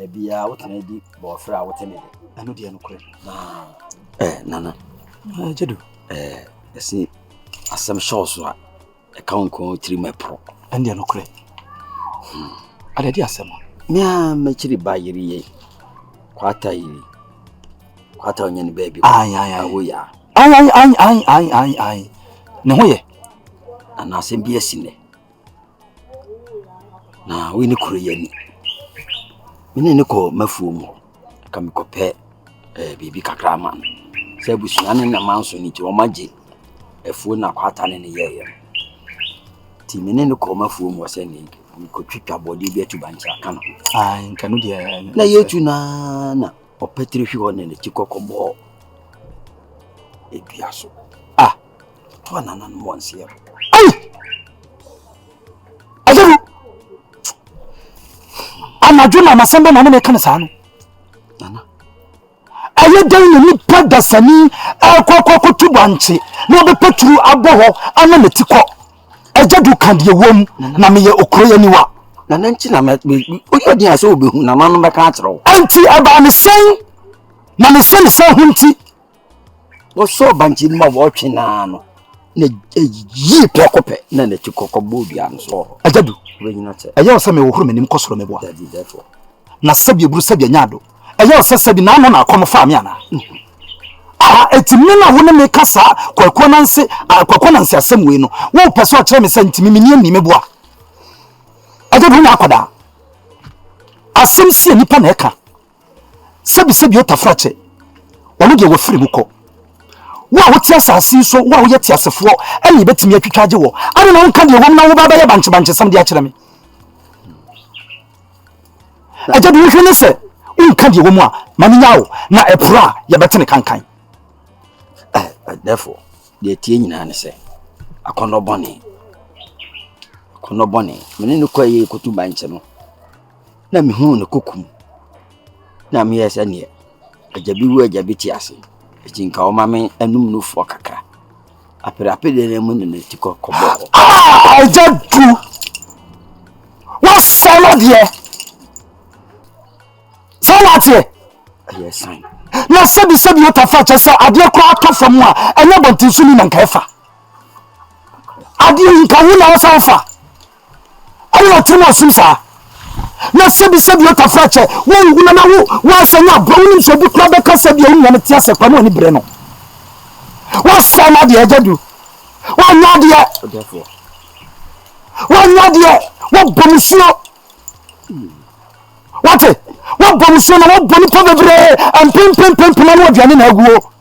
bia what na di bo fra what na anu de no kure nana jedu esi asem shows a account ko 3 mepro ande no kure ada di asem mia mechiri ba yiri ye kwata onye ni baby ai AWO YAA ai ne hoye ana asem bi asine na we ni kure yani mini ne ko mafuo mu ka me kope bibi kakra man se busua ne na manso ni ti o magye efuo na kwata ne ye ti mini ne ko mafuo mu se ni ko twitwa body bi atubancha kana ai nkanu de na yetu na opetri hwi ho ne chikokobo ebiaso to na mo nsie ai ajabu anajuna masamba na me kana sanu nana aye dan ni padasani akoko tubanche na be petru aboho ana metiko ejadu kandie wom na me ye okroye niwa nana nchi na me oyodi ase obehu na manu be ka atro anti aba me sen na me sen se hunti wo so banchi ma wo twena no na yi pekope na na chikokobo bia no so ajadu we nyina che aye o se me wo huru menim kosoro me boa therefore na sabi eburu sabi anyado aye o se sabi na no na akomo me ana etimi na wo ne me kasa kwakwa nanse asem we no wo pese o kire me se ntimi me ni me boa ajadu na akoda asem si nipa na eka sabi o tafrache wono de wo firi muko wo a wo ti asase so wo a wo yeti asefo ani betimi atwitwaje wo ani na wonka de wo na wo baba ye banche sam de akire me ajadu wo hwene se wonka de wo mu a mami nyawo na epura ye betene kankan therefore the tie nyina ne se akono bone mene no kwaye kotuba nche no na me hu ne kokum na me yesa ne ajabi wu ajabi ti ase ejinka o mame anum no fo kakra apere de mu ne tiko kobo ajadu wa solo de salate yes sign na sabi o tafache se ade ko atofo mu a enye bontinsu ni nanka efa ade nka hu na wasa fa ayo tuna sumsa na sabi o tafache wo nguna na wo asanya bro ni so bi kra be ka sabi o nya ne tia se kwa no ni bre no wo sama de ajadu wo nya de therefore wo bomusuo wate wo bomusuo na wo boni po bebre pem na wo aduane na aguo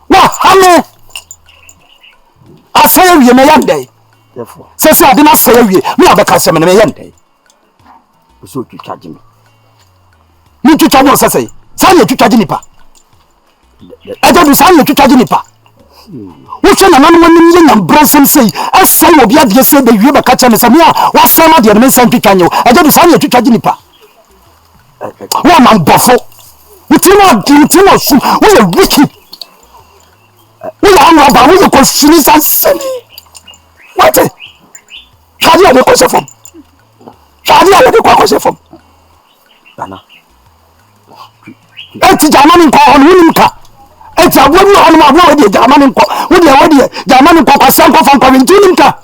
wa hame asaya wie me yandai therefore se ade na asaya wie me abeka se me yandai so twitwaje me ni twitwaje wo sese sa ye twitwaje nipa ajadu sa ye twitwaje nipa wo twa na nanu wani ye nyam bransem sei asai obi ade se be wie beka cha me se me a wa sama de me san twitwanyo ajadu sa ye twitwaje nipa wo man bofo utimo su wo ye wiki wo ya no ba wo ye ko fini sansani wate shadi ale ko se fom bana eti jamani nko on woni ka eti abonu on ma bo de jamani nko wo de jamani nko kwa san ko fan ko ntini nka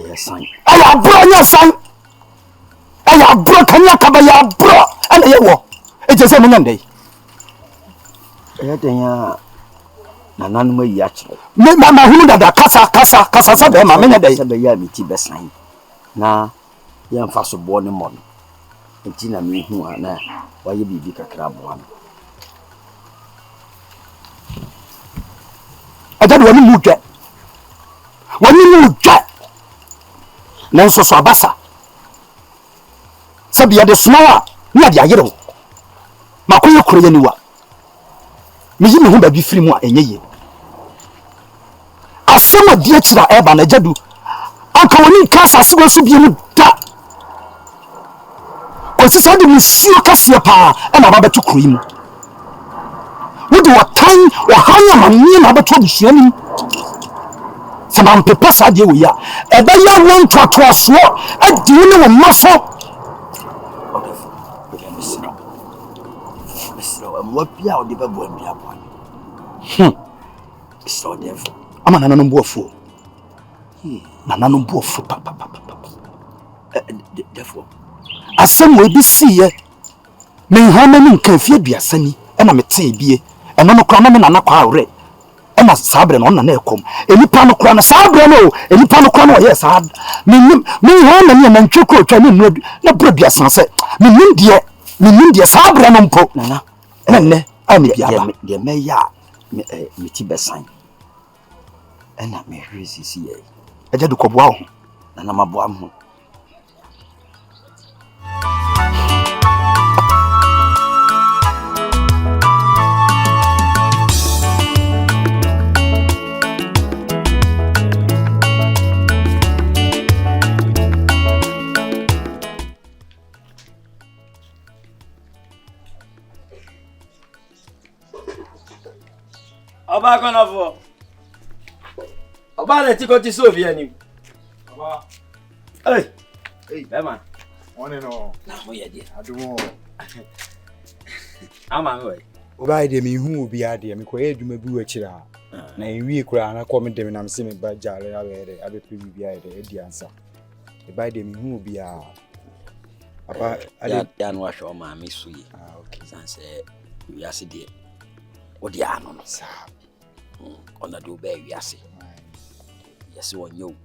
yes sign aya bro nya san aya bro kanya ka ba ya bro ana ye wo eti se mun ndai den ya nananu ma yi akire me ma hunu dada kasa sa be ma menya dai se be ya mi ti be sign na ya mfa so bo ne mo no enti na me hu ana wa ye bibi kakra bo ana ajadu wani mudwa nanso so abasa sabi ya de sumawa ni ade agere ho makoye koroye niwa meyi me hu ba bi firi mu a enyeye asoma die kira eba na jadu anka woni kasa sigo so bi mu da ko sisa de musuo kase pa e na ba betu kroyi mu wodi watan wa hanya manni na betu busuo ni sama mpepa sa de wo ya ebe ya won twatwa so adi ni wo maso So I'm what be out the babu and be upon. So therefore, I'm an unbuofu. Nananum buofu, papa. Therefore, As some will be see ye. Me how many can fear be a sunny, and I'm a tea be, and no cramming and a quire. And a sabre on the neck come. Any pano crown a sabre no, any pano crown, yes, I had. Me how many and choco training no bread, sunset. Me dear sabre non po, Nana. And I'm the mayor, me tibe sign. And I'm a crazy. I just go wow. And I'm a bomb. Oba konafo. Oba le ti ko ti so bi ani. Oba. Hey, man. One no. Na mo ye dia. Adumo. Ama me we. Oba ide mi hu obi ade mi ko edwuma bi wa kira. Na enwie kura na kom dem na me se me ba jare abere abepe bi ade edi ansa. Oba ide mi hu obi a. Apa ade Ya no ahwe ma me so yi. Okay. Sanse wi ase de. Odi ano no. Sa. Ona do be wi ase. Yes wonyo.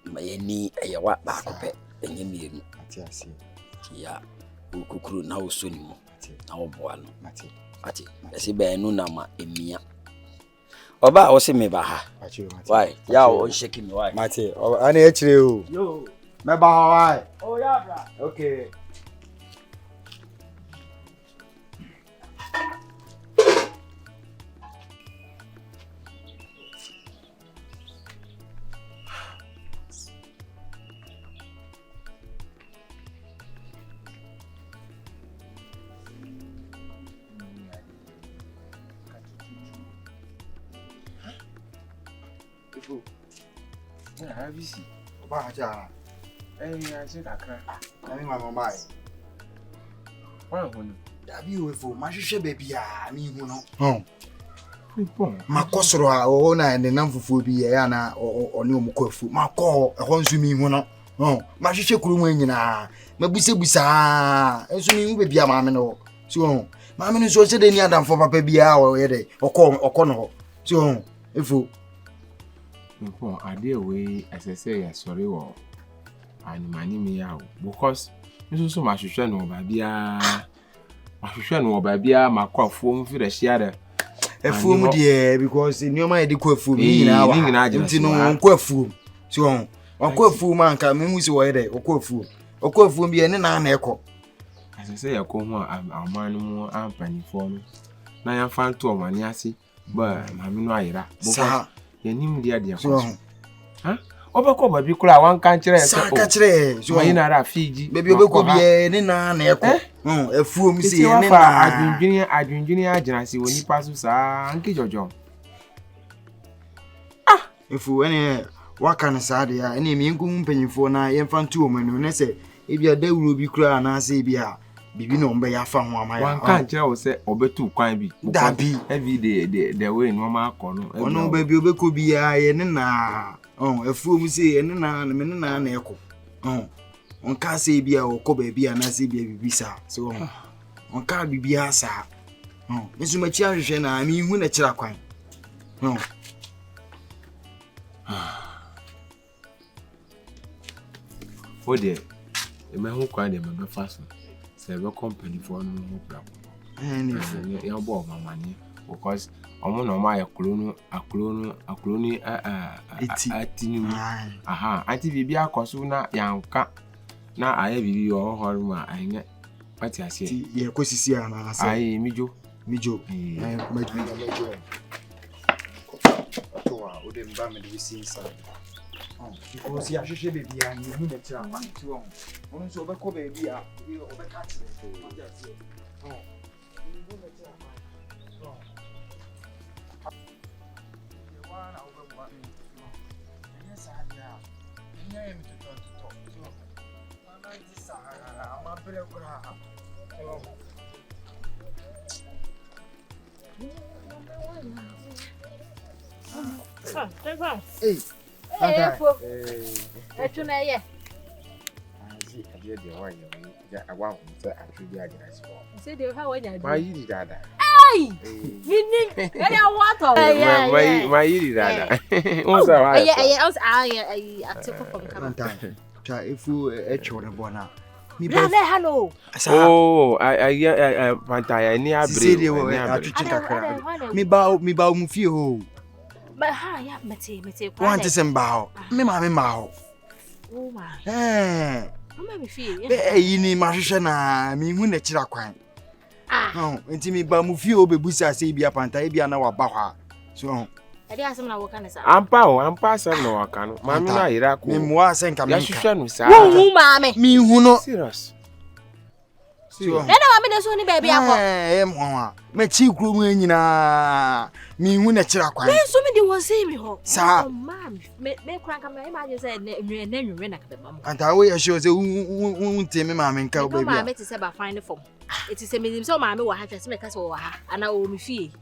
Mayeni eyewa ba ko pe enye mienu. Ati ase. Ya ukukuru na osoni mu. Na oboa no. Ati. Ese be enu na ma emia. Oba o se me ba ha. Why? Ya o shake me why? Mate, ana e kire o. Yo. Me ba why? Oh yeah, bra. Okay. Have you seen? Oba aja. I said akra. Ani ma mama ai. Why won? Dabi o efo ma hwehwe baby a mi hu no. Pipon. Makosoro a o na ne namfufuo bi ye na oni omukwafu. Makọ ehọ nsu mi hu no. Ma hwehwe kuru mu nyina. Mabusebusa. Ensu mi hu baby a ma me no. So ma me no so se de ni adamfo papa bi a o ye de. Okọ no. So efo Nko ade we asese ya sorry wo animani me ya because nso ma hwehwe no ba bia makofo mfi da hia efuom de because nyoma ye de kwafuom nyina wa nti no kwafuom so kwafuom anka me hu si wo ye de kwafuom bi ene na ekọ asese ya ko hu amanu mu ampanifo no na ya fanto o mani ase ba mami no ayira because yenim dia dia ko ha obekọ ba bi kura wan kan kire sa ka kire so mayina ra fiji bebi obekọ bi ene na ekọ efuom si ene na adwindwini agina si woni paso sa anke jojo efu ene waka na sa de ya ene mi nku mpanyifo na yemfa ntu o manu ne se ebi adawuro bi kura na se ebi a bibi no mbe ya fa ho amaya wan kan kire wo se obetu kwan bi dabi every the way no ma akọ no ono bebi obekọ bi ya ene na efuom si ene na me na ekọ onka se ebi a okọ ba bi na se ebi bibi sa so onka bibi asa nso machi ahwehwe na mi hu na kira kwan ode me hu kwan de me fa so se be company for no mo bra ko ya bo mama ni because omo no ma ya akuro ni atini aha anti bibi akoso na yanka na aya bibi o horu ma anya pati ase ye kosisi ana ase ai mijo majo to wa ode mba me de si inside because ya hwehwe baby a ni hu na tira ma ti won ono so obekọ baby a obeka tire ma ase Hey. Hey, tuna ye. See, I did the one you want to actually get it. Say the how when you Why you did that? Hey! Meaning, I want to. Why you did that? What's that? I took from Valentine. Try if you a bona. Hello. Oh, I Pantaya near Me bow me feel. But ha, ya mate. Want to send bow. Me ma. Oh my. Eh. Me feel. You need my shana, me win a chira quine. No, until me ba mu feel be busa say be a panta be an hour baha. So, I did some work on I'm passing no can. Mamma, Iraq, me more send come. Who, mammy? Me who no serious. Then I mean, only baby. Me cheek room na me win a chira quine. So many was saying me, sir, ma'am. Make crank. I imagine said, and then you ran at the mom. And I will show the won't tell me, mamma, and cow baby. I met to about find the form. It is a minimum, so mammy will have to make us over, and I will be fee.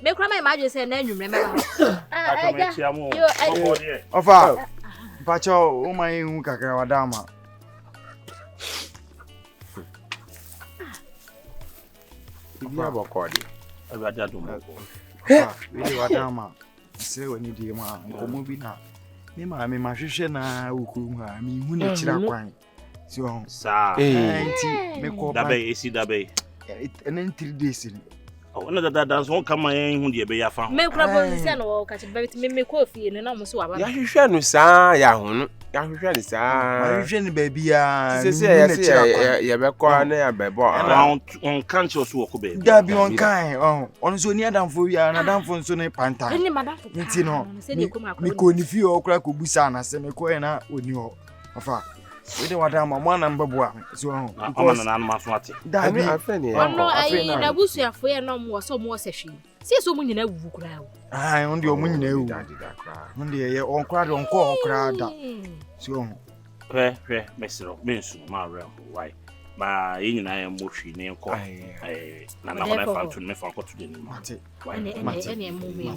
Make my imagine say, and then you remember. Offer, Pacho, oh my unka dama. You have a cordy. I rather do more. Really, what dama? Say when you do, ma, movie now. Me, ma, me, my shusha na ukuma, me, who need chira quine. So, Sir, make all that bay, see that bay. And then 3 days. Oh, another dance won't come my own, who be a fan. Make trouble, send or catch a baby to make coffee and almost what You should know, sir. Yahoo, Yahu, sir. Baby, You have a baby on conscious walk obey. That be on kind. Oh, on so near down for you and a down for so near panta. You know, me could if you or crack Busana, send a coina with you. We don't want one and Babua. So, I'm an mathematic. That be a friend. No, I wish you for no more so more session. See so many never crowd. I only your money now. Only a on crowd on call crowd. So, Mr. Minsu, my realm, why? By in I am mushy name call. None of my fan to me for what to do. Any movie.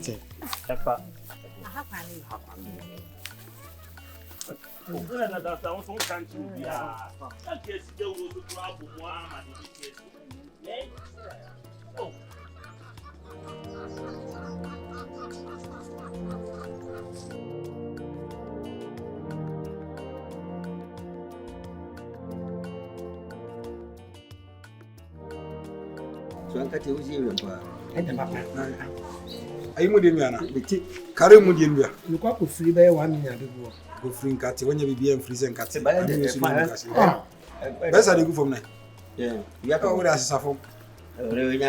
Ayi mu dem yana beti kare mu dem bia nko ko free be 1 million de go go free nkate wonya bibia free sen nkate besa de go from na ya ka wura asesa fo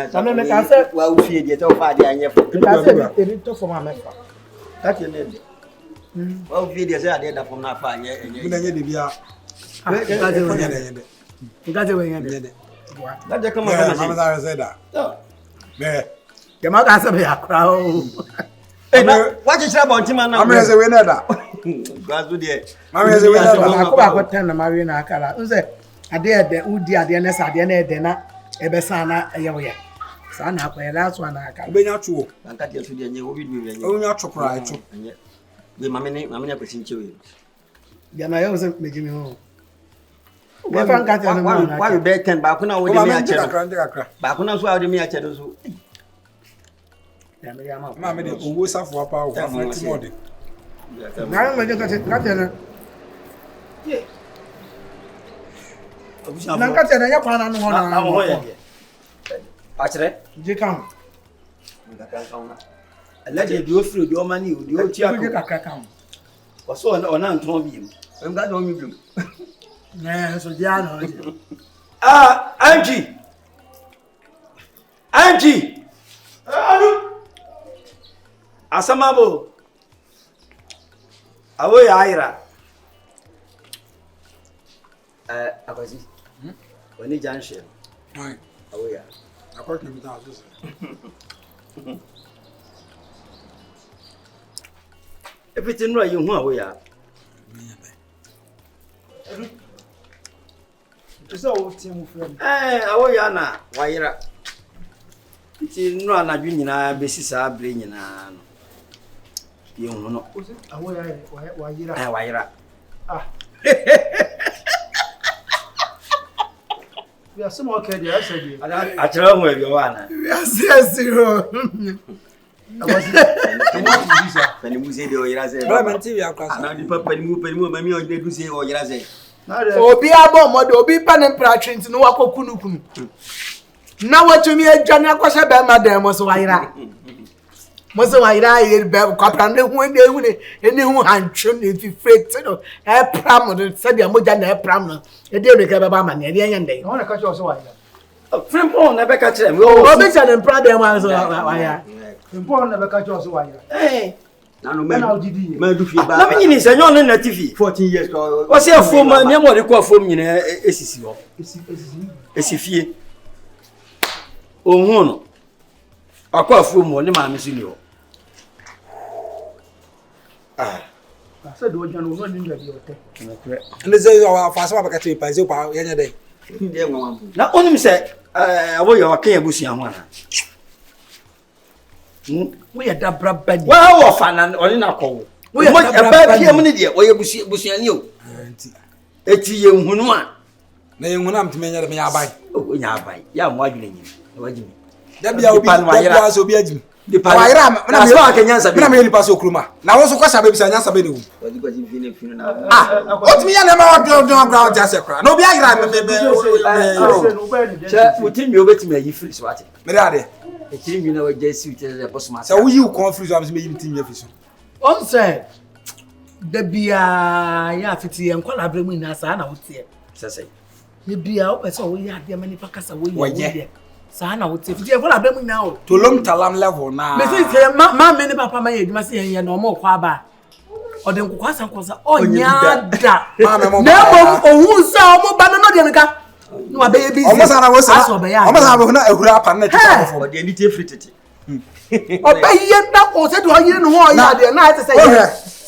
Sama me ka se wa ufie de to fa de anye fo ka se eri to fo ma mefa ka te ne de wa ufie de se ade da fo na fa anye bu na nye de bia ka te wonya de ka te wonya de na de kama na ma se da me Kema ka se be akra o. What is about him now? I'm say we na da. Gazu de. I'm say we na da. Ko ten na ma we na akara. Nse ade ede udi ade na sa ade na ede na ebe sa na eye wo ye. Sa na akwa la so na akara. Be nya tuo. Anka de so de nye wo bi bi nye. O nya chokra eto. Be mame ne akwesi nche we. Ya na yo se meji mi ho. Be fa nka te na ma. Wa be ten ba ko na wo de mi a che. Ba ko na so a de mi a che do so. Mama de owo safo apa o fa ti mo de. Na me de ka te na. Na ka te na ya kwa na no ho na. Na ho ye. A kire. Je kan. Alaje di ofri di o mani o di o ti Je ka kan. O so ona nton bi mu. Em ga do mi bi mu. Na so dia no. Angie. Asamabo. Awo ya ira. Akwasi. Wani janshe. Awo ya. Akwa ke mi ta so. Everything right you hu awo ya. Isa o ti mu frem. Awo ya na wa ira. Ti no anadwu nyina besi saa bre nyina no. You know. Why? We are some okay there, I said you. I tell where you are. Yes, zero. Penny Musi, or Yazzie. Now The papa move, mammy, or they do say, or Yazzie. Obi abo modo obi panem pratrint no wakokunukun. Na watumi adwane akwose be madam mo so wayira. Mo so wayira ye be kwapra ne hu ne hu ne eni hu hantwe ne fifret no e pram no se dia moja na e pram no e de reka be ba ma ne de nyande. I want to catch you also wayira. Friend Paul never catch them. Obi cha dem pra dem so wayira. Important never catch you also wayira. Eh. Now didi. Man do feel bad. Na me ni say you on na TV 14 years. O say afom ma me mo de ko afom nyina esisi ho. Esifie. Ohun no. Akwa afom mo ne ma me so ni ho. I said do you know ni ndua bi ote. And say our fast one catch you pa say pa yanya dey. Na onim say awo ye wakan abusia ho ana. We are dabra bani. Wa wo fa na oni na ko. We are dabra bia mu ne de oye busuani o. Eti ye nhunu a. Na ye nhunu am tmenya de me abai. O nya abai. Ya mo adwene nyim. Wajimi. Da bia obi da so obi ajimi. De pa. Wayira na me wa kanyansa be. Na me lipa so kruma. Na wo so kwasa be bisa nyansa be ne wu. Wadi kwaji fine fine na. Otmi ya na ma wa don ground jase kra. Na obi ayira me Che mutimi obetimi ayi free so ate. me da de. Ekiri mi na wa jesi uti de boss ma. So we you confuse am say me yim tim yafiso. On say da bia ya fiti en kwala abremu ina sa na wotie. Sese. Ye bia o pese o ye ade mani pakasa wo ye. Sa na wotie. Fiti en kwala abremu ina o. To long talam level na. Me say ma me ne papa ma ye djuma say ye na o mo kwa ba. O de nkwa san kwasa o nya da. Na mo ohun sa o mo ba no de nka. No wa be ye busy. O mo sa na wo sa. O mo sa na ehura apa na tita for de ni tie free tete. O be ye nda o se do yire no ho ya de na ate say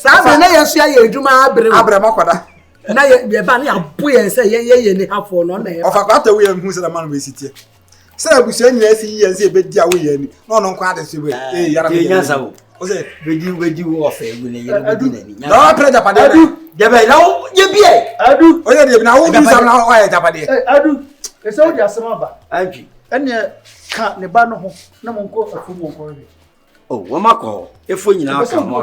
sa be na ye so ye djuma abre makoda. Na ye ba na abo ye say ye ni hafo no na ye. O fa kwata we hu se na man we sitie. Say abusu ni asi ye se be dia we ye ni. No no nkwa ade se we. Yara be nyansa wo. O say wedi wo fa egu ne yere wedi na ni. No pre japade. Adu. Debe na ye bie. Adu. O ye de na wo bi sam na o ye japade. Adu. E say o dia sama ba. Anji. Ene ka ne ba no ho na mo nko afu mo nko re. Oh, wo makọ efo nyina aka mo.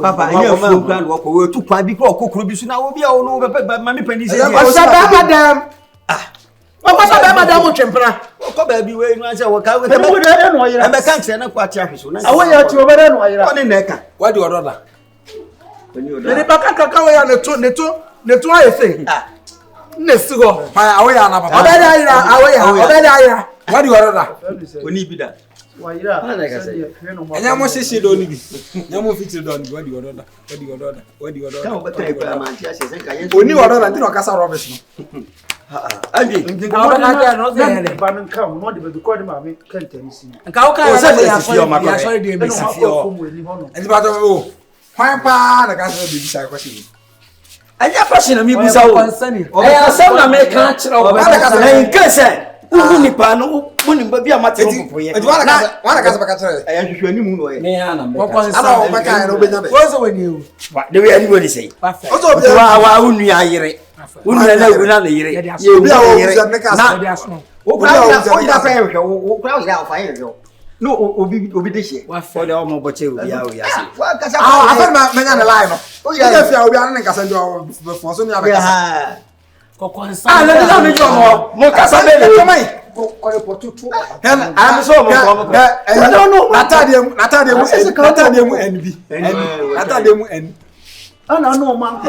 Papa, anya fu kran wo ko we tu kwa bi ko kokoro bi su na wo bia wo no be mami pani se. O sa ba madam. O ko sa ba madam o twempra. Ko ba bi we nu ase wo ka we. E mo de no yira. E be kan kire na kwa tia hweso na. Awo ya ti o be de no yira. Oni na ka. What do you order? Ne ba ka we ya ne to aye se. Ne sigo. Pa awo ya na papa. O be da yira, awo ya. O be da yira. What do you order? Oni bi da. Wayira. Anya mo sisi do ni bi. Nya mo fiti do ni. What do you order? What do you order? What do you order? Ka o betai kwa ma tia se sen ka yen. Oni order na ti no kasa rubbish no. Anji. Nka o na dia no se hele. Ba no nka no de be ko de ma me kenten si. Nka o ka ya so de be si o. Enti ba to o. Kwan pa na kasa be bi sa kwasi. Anya fashion mi bisa wo. Eh asem na me kan kire wo. Na nka se. Uhu nipa no muni bia mate no popoye. Enti wana kasa ba ka kire. Aya hwehwe ani no ye. Me ya na me. Ana o ba ka no be nya be. Wo so we ni o. De we ani wo ni sei. O so be wa unu ayire. Unu na egu na yire. Ye bi a wo bisa ne kasa. O kura fa hwehwe o kura ya fa hwehwe. No obi de hie. Wa for the omo boche obi a o ya se. Wa kasa. Ah, afa ma nya na line no. O ya fi a obi an ne kasa ndo be fon so ni abekasa. Kokonsa. Ah, na me jo mo kasa be le. Ko reportu. I'm so mo ko. No. Natade mu NB. Natade mu N. Ana no man.